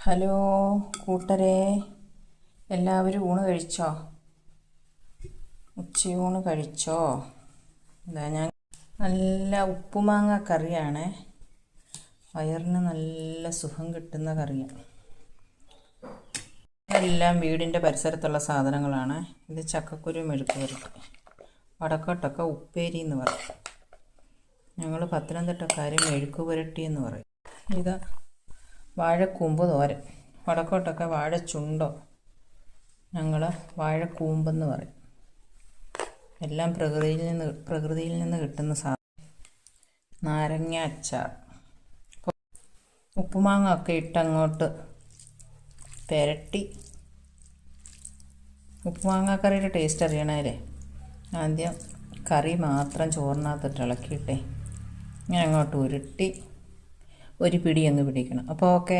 Hello കൂട്ടരെ, എല്ലാവരും ഊണ് കഴിച്ചോ? ഉച്ചയൂണ് കഴിച്ചോ? എന്താ ഞാൻ നല്ല ഉപ്പുമാങ്ങ കറിയാണ്. വയറിന് നല്ല സുഖം കിട്ടുന്ന കറിയാണ്. എല്ലാം വീടിൻ്റെ പരിസരത്തുള്ള സാധനങ്ങളാണ്. ഇത് ചക്കക്കുരു മെഴുക്ക് വരട്ടി, വടക്കോട്ടൊക്കെ ഉപ്പേരി എന്ന് പറയും. ഞങ്ങൾ പത്തനംതിട്ടക്കാർ മെഴുക്ക് പുരട്ടി എന്ന് പറയും. ഇത് വാഴക്കൂമ്പ് തോരൻ, വടക്കോട്ടൊക്കെ വാഴച്ചുണ്ടോ, ഞങ്ങൾ വാഴക്കൂമ്പെന്ന് പറയും. എല്ലാം പ്രകൃതിയിൽ നിന്ന് കിട്ടുന്ന സാധനം. നാരങ്ങ അച്ചാർ, ഉപ്പുമാങ്ങ ഒക്കെ ഇട്ടങ്ങോട്ട് പുരട്ടി. ഉപ്പുമാങ്ങ കറിയുടെ ടേസ്റ്റ് അറിയണേലേ ആദ്യം കറി മാത്രം ചോറിനകത്തിട്ട് ഇളക്കിയിട്ടേ ഇങ്ങനെ അങ്ങോട്ട് ഉരുട്ടി ഒരു പിടി അങ്ങ് പിടിക്കണം. അപ്പോൾ ഓക്കെ.